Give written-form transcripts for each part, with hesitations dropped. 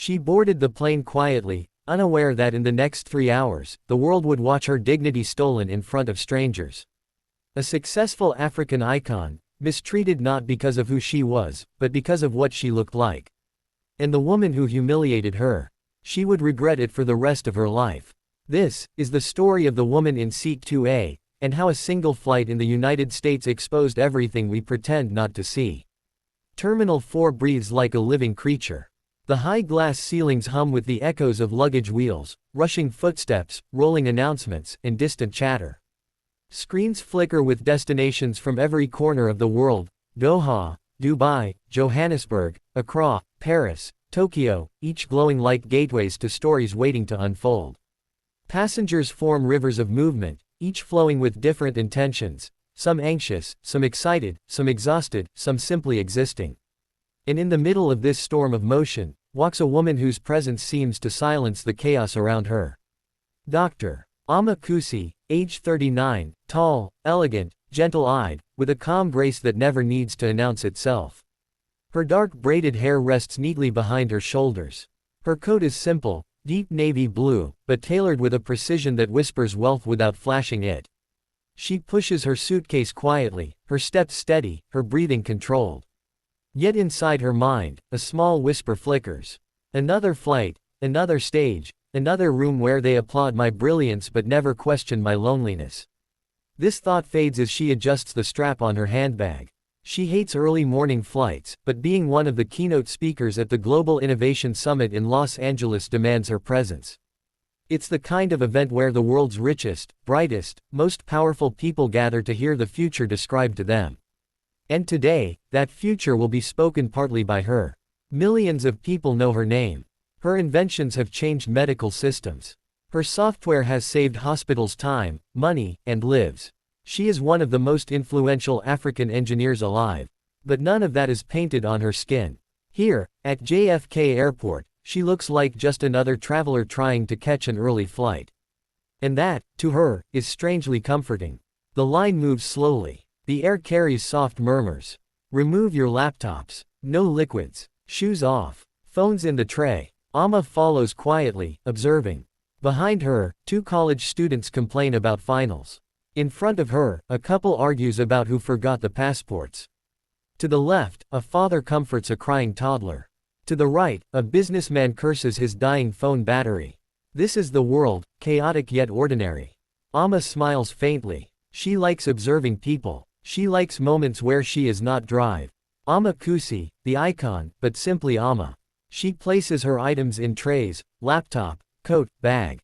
She boarded the plane quietly, unaware that in the next 3 hours, the world would watch her dignity stolen in front of strangers. A successful African icon, mistreated not because of who she was, but because of what she looked like. And the woman who humiliated her, she would regret it for the rest of her life. This is the story of the woman in seat 2A, and how a single flight in the United States exposed everything we pretend not to see. Terminal 4 breathes like a living creature. The high glass ceilings hum with the echoes of luggage wheels, rushing footsteps, rolling announcements, and distant chatter. Screens flicker with destinations from every corner of the world: Doha, Dubai, Johannesburg, Accra, Paris, Tokyo, each glowing like gateways to stories waiting to unfold. Passengers form rivers of movement, each flowing with different intentions, some anxious, some excited, some exhausted, some simply existing. And in the middle of this storm of motion, walks a woman whose presence seems to silence the chaos around her. Dr. Ama Kusi, age 39, tall, elegant, gentle-eyed, with a calm grace that never needs to announce itself. Her dark braided hair rests neatly behind her shoulders. Her coat is simple, deep navy blue, but tailored with a precision that whispers wealth without flashing it. She pushes her suitcase quietly, her steps steady, her breathing controlled. Yet inside her mind, a small whisper flickers. Another flight, another stage, another room where they applaud my brilliance but never question my loneliness. This thought fades as she adjusts the strap on her handbag. She hates early morning flights, but being one of the keynote speakers at the Global Innovation Summit in Los Angeles demands her presence. It's the kind of event where the world's richest, brightest, most powerful people gather to hear the future described to them. And today, that future will be spoken partly by her. Millions of people know her name. Her inventions have changed medical systems. Her software has saved hospitals time, money, and lives. She is one of the most influential African engineers alive. But none of that is painted on her skin. Here, at JFK Airport, she looks like just another traveler trying to catch an early flight. And that, to her, is strangely comforting. The line moves slowly. The air carries soft murmurs. Remove your laptops. No liquids. Shoes off. Phones in the tray. Ama follows quietly, observing. Behind her, 2 college students complain about finals. In front of her, a couple argues about who forgot the passports. To the left, a father comforts a crying toddler. To the right, a businessman curses his dying phone battery. This is the world, chaotic yet ordinary. Ama smiles faintly. She likes observing people. She likes moments where she is not drive. Ama Kusi, the icon, but simply Ama. She places her items in trays: laptop, coat, bag.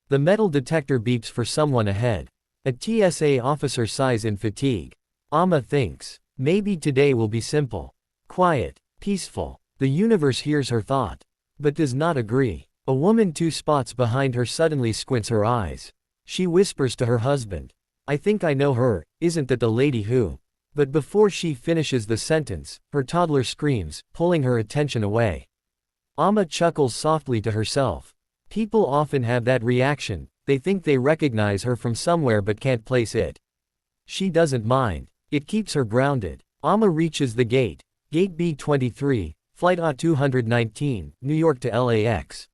The metal detector beeps for someone ahead. A TSA officer sighs in fatigue. Ama thinks, maybe today will be simple. Quiet, peaceful. The universe hears her thought. But does not agree. A woman 2 spots behind her suddenly squints her eyes. She whispers to her husband, "I think I know her, isn't that the lady who?" But before she finishes the sentence, her toddler screams, pulling her attention away. Ama chuckles softly to herself. People often have that reaction. They think they recognize her from somewhere but can't place it. She doesn't mind. It keeps her grounded. Ama reaches the gate. Gate B23, Flight A219, New York to LAX.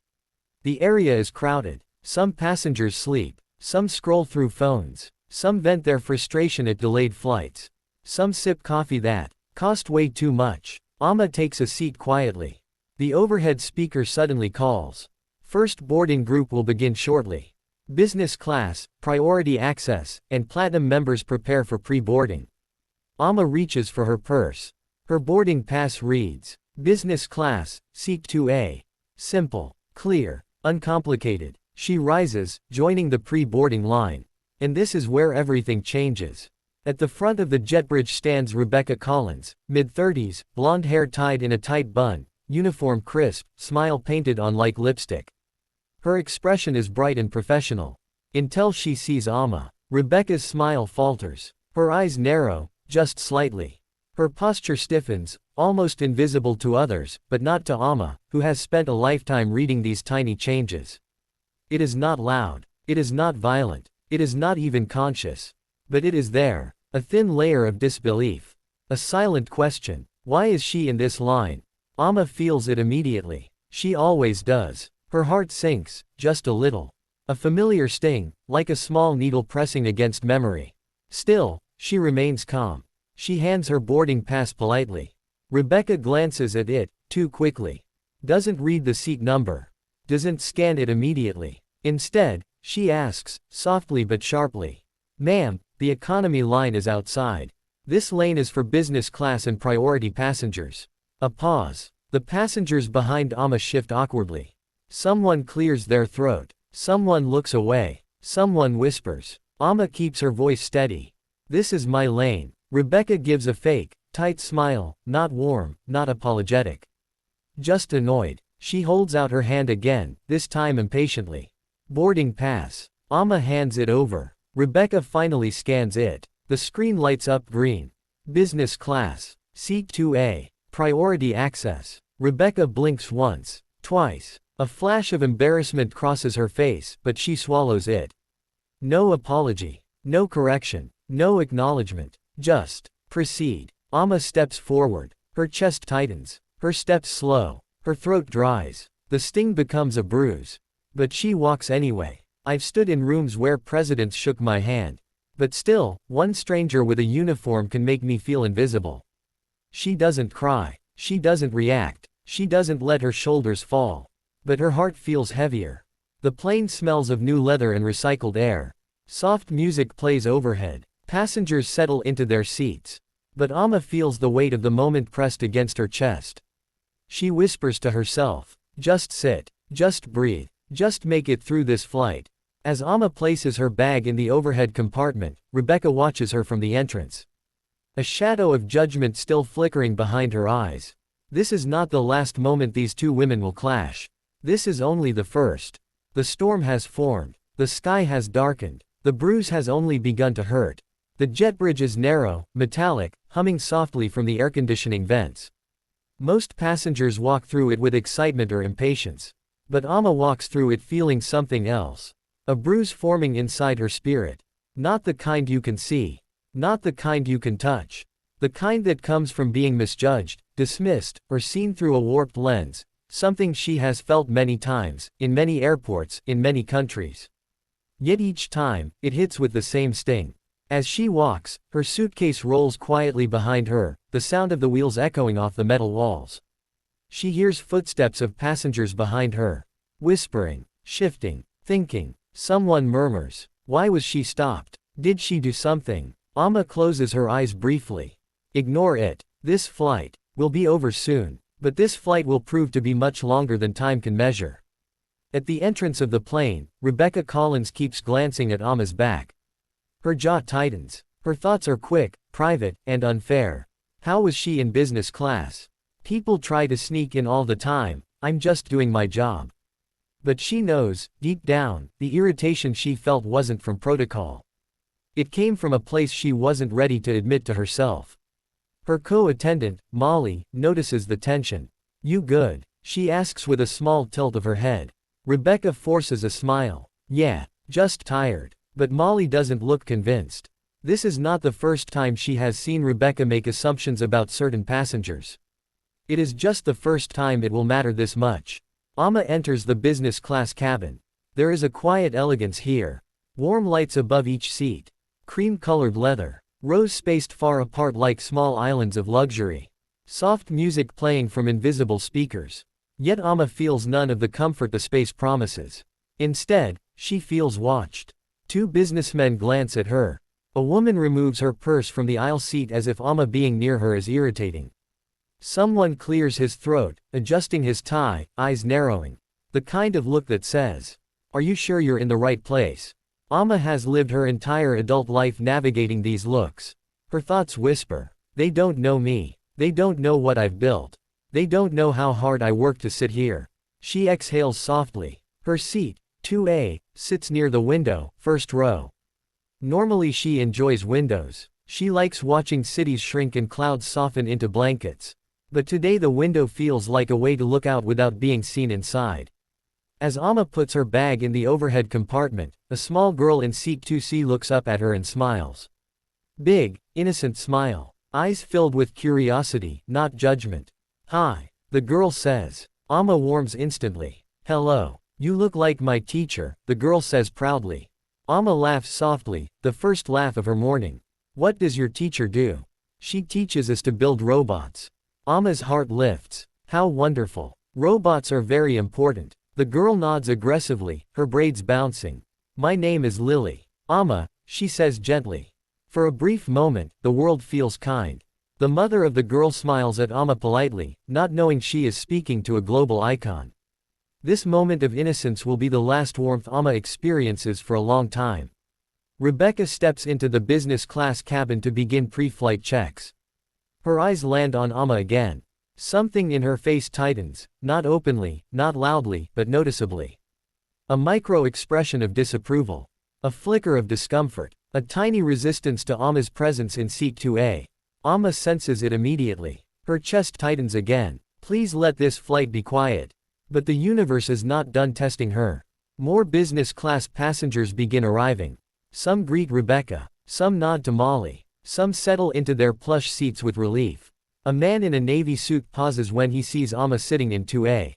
The area is crowded. Some passengers sleep. Some scroll through phones. Some vent their frustration at delayed flights. Some sip coffee that cost way too much. Ama takes a seat quietly. The overhead speaker suddenly calls. First boarding group will begin shortly. Business class, priority access, and platinum members prepare for pre-boarding. Ama reaches for her purse. Her boarding pass reads, Business class, seat 2A. Simple, clear, uncomplicated. She rises, joining the pre-boarding line. And this is where everything changes. At the front of the jet bridge stands Rebecca Collins, mid-30s, blonde hair tied in a tight bun, uniform crisp, smile painted on like lipstick. Her expression is bright and professional. Until she sees Ama. Rebecca's smile falters. Her eyes narrow, just slightly. Her posture stiffens, almost invisible to others, but not to Ama, who has spent a lifetime reading these tiny changes. It is not loud. It is not violent. It is not even conscious. But it is there. A thin layer of disbelief. A silent question. Why is she in this line? Ama feels it immediately. She always does. Her heart sinks, just a little. A familiar sting, like a small needle pressing against memory. Still, she remains calm. She hands her boarding pass politely. Rebecca glances at it, too quickly. Doesn't read the seat number. Doesn't scan it immediately. Instead, she asks, softly but sharply. Ma'am, the economy line is outside. This lane is for business class and priority passengers. A pause. The passengers behind Amma shift awkwardly. Someone clears their throat. Someone looks away. Someone whispers. Amma keeps her voice steady. This is my lane. Rebecca gives a fake, tight smile, not warm, not apologetic. Just annoyed. She holds out her hand again, this time impatiently. Boarding pass. Amma hands it over. Rebecca finally scans it. The screen lights up green. Business class. Seat 2A. Priority access. Rebecca blinks once, twice. A flash of embarrassment crosses her face, but she swallows it. No apology. No correction. No acknowledgement. Just proceed. Amma steps forward. Her chest tightens. Her steps slow. Her throat dries. The sting becomes a bruise. But she walks anyway. I've stood in rooms where presidents shook my hand. But still, one stranger with a uniform can make me feel invisible. She doesn't cry. She doesn't react. She doesn't let her shoulders fall. But her heart feels heavier. The plane smells of new leather and recycled air. Soft music plays overhead. Passengers settle into their seats. But Amma feels the weight of the moment pressed against her chest. She whispers to herself, just sit, just breathe, just make it through this flight. As Amma places her bag in the overhead compartment, Rebecca watches her from the entrance. A shadow of judgment still flickering behind her eyes. This is not the last moment these two women will clash. This is only the first. The storm has formed. The sky has darkened. The bruise has only begun to hurt. The jet bridge is narrow, metallic, humming softly from the air conditioning vents. Most passengers walk through it with excitement or impatience. But Amma walks through it feeling something else. A bruise forming inside her spirit. Not the kind you can see. Not the kind you can touch. The kind that comes from being misjudged, dismissed, or seen through a warped lens. Something she has felt many times, in many airports, in many countries. Yet each time, it hits with the same sting. As she walks, her suitcase rolls quietly behind her, the sound of the wheels echoing off the metal walls. She hears footsteps of passengers behind her. Whispering, shifting, thinking. Someone murmurs. Why was she stopped? Did she do something? Amma closes her eyes briefly. Ignore it. This flight will be over soon. But this flight will prove to be much longer than time can measure. At the entrance of the plane, Rebecca Collins keeps glancing at Amma's back. Her jaw tightens. Her thoughts are quick, private, and unfair. How was she in business class? People try to sneak in all the time. I'm just doing my job. But she knows, deep down, the irritation she felt wasn't from protocol. It came from a place she wasn't ready to admit to herself. Her co-attendant, Molly, notices the tension. You good? She asks with a small tilt of her head. Rebecca forces a smile. Yeah, just tired. But Molly doesn't look convinced. This is not the first time she has seen Rebecca make assumptions about certain passengers. It is just the first time it will matter this much. Amma enters the business class cabin. There is a quiet elegance here. Warm lights above each seat. Cream-colored leather. Rows spaced far apart like small islands of luxury. Soft music playing from invisible speakers. Yet Amma feels none of the comfort the space promises. Instead, she feels watched. Two businessmen glance at her. A woman removes her purse from the aisle seat as if Amma being near her is irritating. Someone clears his throat, adjusting his tie, eyes narrowing. The kind of look that says, "Are you sure you're in the right place?" Amma has lived her entire adult life navigating these looks. Her thoughts whisper, "They don't know me. They don't know what I've built. They don't know how hard I work to sit here." She exhales softly. Her seat, 2A, sits near the window, first row. Normally she enjoys windows. She likes watching cities shrink and clouds soften into blankets. But today the window feels like a way to look out without being seen inside. As Amma puts her bag in the overhead compartment, a small girl in seat 2C looks up at her and smiles. Big, innocent smile. Eyes filled with curiosity, not judgment. "Hi," the girl says. Amma warms instantly. Hello. You look like my teacher, the girl says proudly. Amma laughs softly, the first laugh of her morning. What does your teacher do? She teaches us to build robots. Amma's heart lifts. How wonderful. Robots are very important. The girl nods aggressively, her braids bouncing. My name is Lily. Amma, she says gently. For a brief moment, the world feels kind. The mother of the girl smiles at Amma politely, not knowing she is speaking to a global icon. This moment of innocence will be the last warmth Amma experiences for a long time. Rebecca steps into the business class cabin to begin pre-flight checks. Her eyes land on Amma again. Something in her face tightens, not openly, not loudly, but noticeably. A micro-expression of disapproval. A flicker of discomfort. A tiny resistance to Amma's presence in seat 2A. Amma senses it immediately. Her chest tightens again. Please let this flight be quiet. But the universe is not done testing her. More business class passengers begin arriving. Some greet Rebecca. Some nod to Molly. Some settle into their plush seats with relief. A man in a navy suit pauses when he sees Amma sitting in 2A.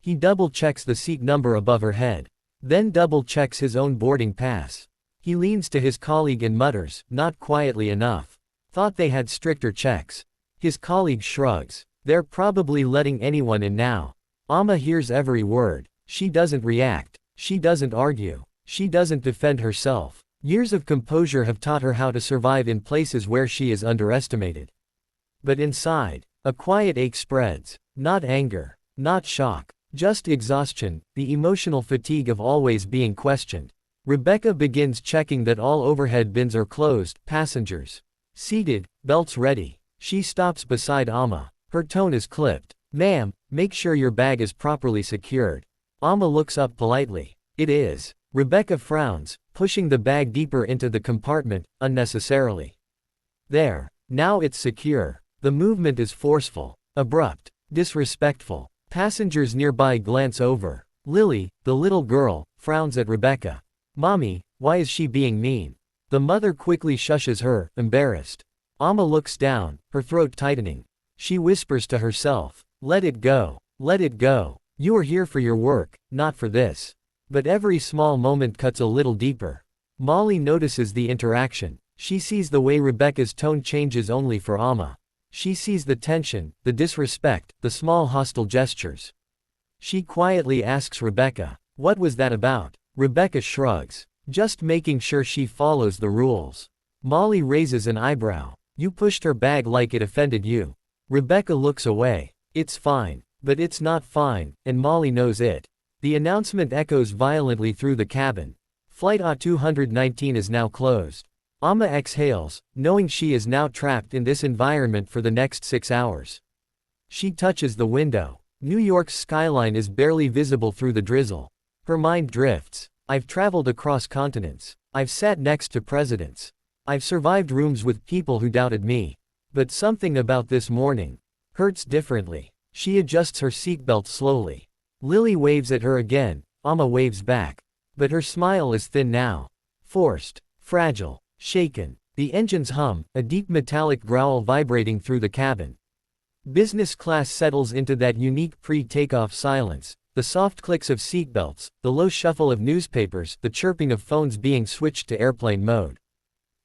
He double-checks the seat number above her head. Then double-checks his own boarding pass. He leans to his colleague and mutters, not quietly enough. Thought they had stricter checks. His colleague shrugs. They're probably letting anyone in now. Amma hears every word. She doesn't react. She doesn't argue. She doesn't defend herself. Years of composure have taught her how to survive in places where she is underestimated. But inside, a quiet ache spreads. Not anger. Not shock. Just exhaustion, the emotional fatigue of always being questioned. Rebecca begins checking that all overhead bins are closed, passengers seated, belts ready. She stops beside Amma. Her tone is clipped. Ma'am, make sure your bag is properly secured. Amma looks up politely. It is. Rebecca frowns, pushing the bag deeper into the compartment, unnecessarily. There. Now it's secure. The movement is forceful, abrupt, disrespectful. Passengers nearby glance over. Lily, the little girl, frowns at Rebecca. Mommy, why is she being mean? The mother quickly shushes her, embarrassed. Amma looks down, her throat tightening. She whispers to herself. Let it go. Let it go. You are here for your work, not for this. But every small moment cuts a little deeper. Molly notices the interaction. She sees the way Rebecca's tone changes only for Amma. She sees the tension, the disrespect, the small hostile gestures. She quietly asks Rebecca, what was that about? Rebecca shrugs. Just making sure she follows the rules. Molly raises an eyebrow. You pushed her bag like it offended you. Rebecca looks away. It's fine. But it's not fine, and Molly knows it. The announcement echoes violently through the cabin. Flight A219 is now closed. Amma exhales, knowing she is now trapped in this environment for the next 6 hours. She touches the window. New York's skyline is barely visible through the drizzle. Her mind drifts. I've traveled across continents. I've sat next to presidents. I've survived rooms with people who doubted me. But something about this morning hurts differently. She adjusts her seatbelt slowly. Lily waves at her again. Amma waves back. But her smile is thin now. Forced. Fragile. Shaken. The engines hum, a deep metallic growl vibrating through the cabin. Business class settles into that unique pre-takeoff silence. The soft clicks of seatbelts, the low shuffle of newspapers, the chirping of phones being switched to airplane mode.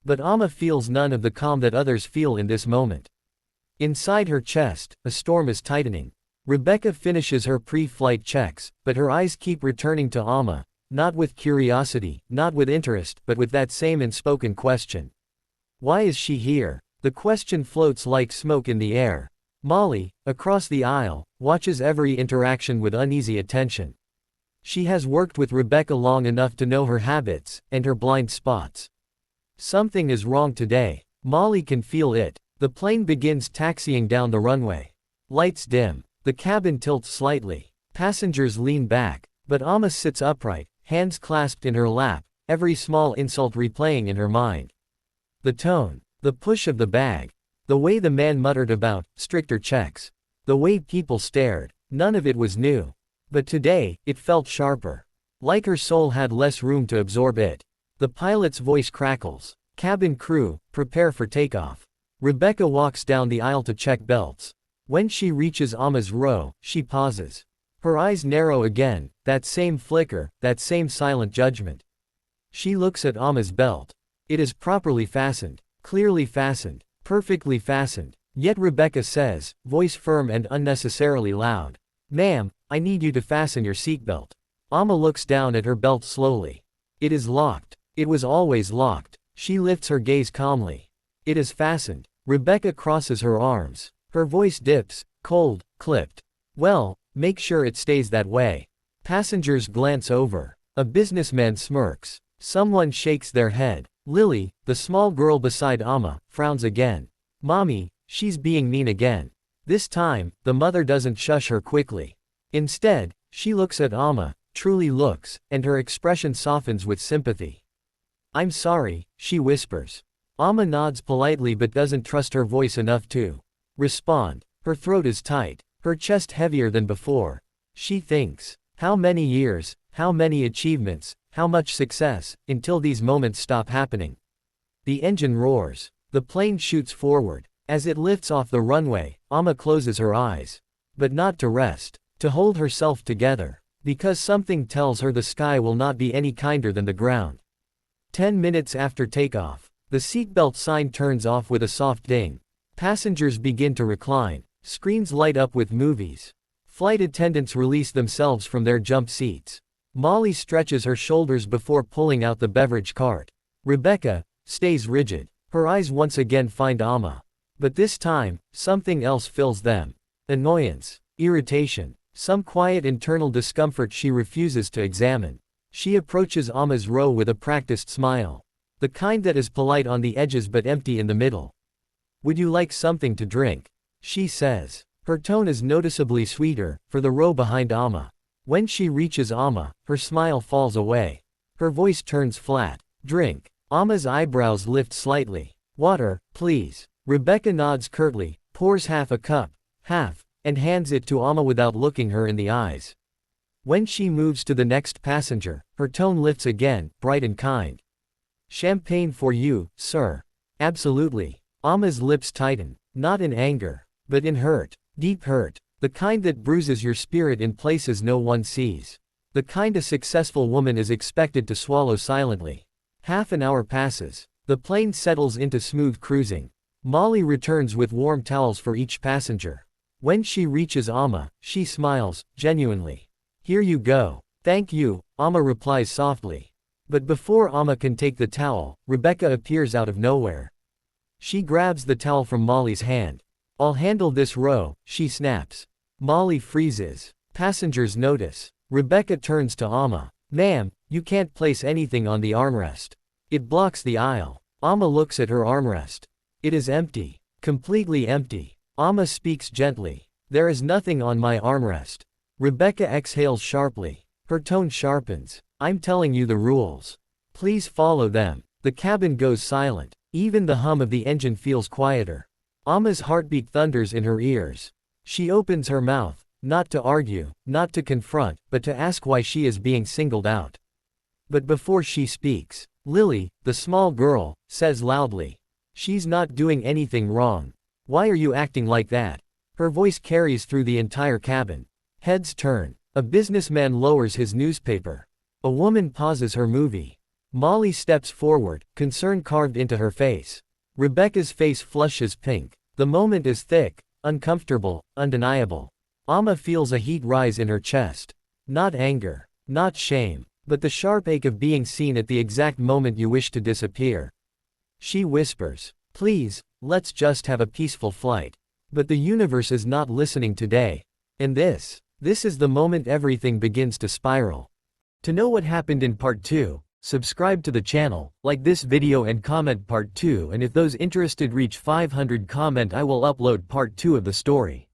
But Amma feels none of the calm that others feel in this moment. Inside her chest, a storm is tightening. Rebecca finishes her pre-flight checks, but her eyes keep returning to Amma, not with curiosity, not with interest, but with that same unspoken question. Why is she here? The question floats like smoke in the air. Molly, across the aisle, watches every interaction with uneasy attention. She has worked with Rebecca long enough to know her habits, and her blind spots. Something is wrong today. Molly can feel it. The plane begins taxiing down the runway. Lights dim. The cabin tilts slightly. Passengers lean back. But Amma sits upright, hands clasped in her lap, every small insult replaying in her mind. The tone. The push of the bag. The way the man muttered about stricter checks. The way people stared. None of it was new. But today, it felt sharper. Like her soul had less room to absorb it. The pilot's voice crackles. Cabin crew, prepare for takeoff. Rebecca walks down the aisle to check belts. When she reaches Amma's row, she pauses. Her eyes narrow again, that same flicker, that same silent judgment. She looks at Amma's belt. It is properly fastened, clearly fastened, perfectly fastened. Yet Rebecca says, voice firm and unnecessarily loud, "Ma'am, I need you to fasten your seatbelt." Amma looks down at her belt slowly. It is locked. It was always locked. She lifts her gaze calmly. It is fastened. Rebecca crosses her arms. Her voice dips, cold, clipped. "Well, make sure it stays that way." Passengers glance over. A businessman smirks. Someone shakes their head. Lily, the small girl beside Amma, frowns again. "Mommy, she's being mean again." This time, the mother doesn't shush her quickly. Instead, she looks at Amma, truly looks, and her expression softens with sympathy. "I'm sorry," she whispers. Amma nods politely but doesn't trust her voice enough to respond. Her throat is tight, her chest heavier than before. She thinks, how many years, how many achievements, how much success, until these moments stop happening. The engine roars. The plane shoots forward. As it lifts off the runway, Amma closes her eyes. But not to rest, to hold herself together. Because something tells her the sky will not be any kinder than the ground. 10 minutes after takeoff, the seatbelt sign turns off with a soft ding. Passengers begin to recline. Screens light up with movies. Flight attendants release themselves from their jump seats. Molly stretches her shoulders before pulling out the beverage cart. Rebecca stays rigid. Her eyes once again find Amma. But this time, something else fills them. Annoyance, irritation, some quiet internal discomfort she refuses to examine. She approaches Amma's row with a practiced smile. The kind that is polite on the edges but empty in the middle. "Would you like something to drink?" she says. Her tone is noticeably sweeter, for the row behind Amma. When she reaches Amma, her smile falls away. Her voice turns flat. "Drink." Amma's eyebrows lift slightly. "Water, please." Rebecca nods curtly, pours half a cup, and hands it to Amma without looking her in the eyes. When she moves to the next passenger, her tone lifts again, bright and kind. "Champagne for you, sir." "Absolutely." Amma's lips tighten, not in anger, but in hurt, deep hurt, the kind that bruises your spirit in places no one sees. The kind a successful woman is expected to swallow silently. Half an hour passes. The plane settles into smooth cruising. Molly returns with warm towels for each passenger. When she reaches Amma, she smiles, genuinely. "Here you go." "Thank you," Amma replies softly. But before Amma can take the towel, Rebecca appears out of nowhere. She grabs the towel from Molly's hand. "I'll handle this row," she snaps. Molly freezes. Passengers notice. Rebecca turns to Amma. "Ma'am, you can't place anything on the armrest. It blocks the aisle." Amma looks at her armrest. It is empty. Completely empty. Amma speaks gently. "There is nothing on my armrest." Rebecca exhales sharply. Her tone sharpens. "I'm telling you the rules. Please follow them." The cabin goes silent. Even the hum of the engine feels quieter. Amma's heartbeat thunders in her ears. She opens her mouth, not to argue, not to confront, but to ask why she is being singled out. But before she speaks, Lily, the small girl, says loudly, "She's not doing anything wrong. Why are you acting like that?" Her voice carries through the entire cabin. Heads turn. A businessman lowers his newspaper. A woman pauses her movie. Molly steps forward, concern carved into her face. Rebecca's face flushes pink. The moment is thick, uncomfortable, undeniable. Amma feels a heat rise in her chest. Not anger, not shame, but the sharp ache of being seen at the exact moment you wish to disappear. She whispers, "Please, let's just have a peaceful flight." But the universe is not listening today. And this is the moment everything begins to spiral. To know what happened in part 2, subscribe to the channel, like this video and comment part 2, and if those interested reach 500 comment I will upload part 2 of the story.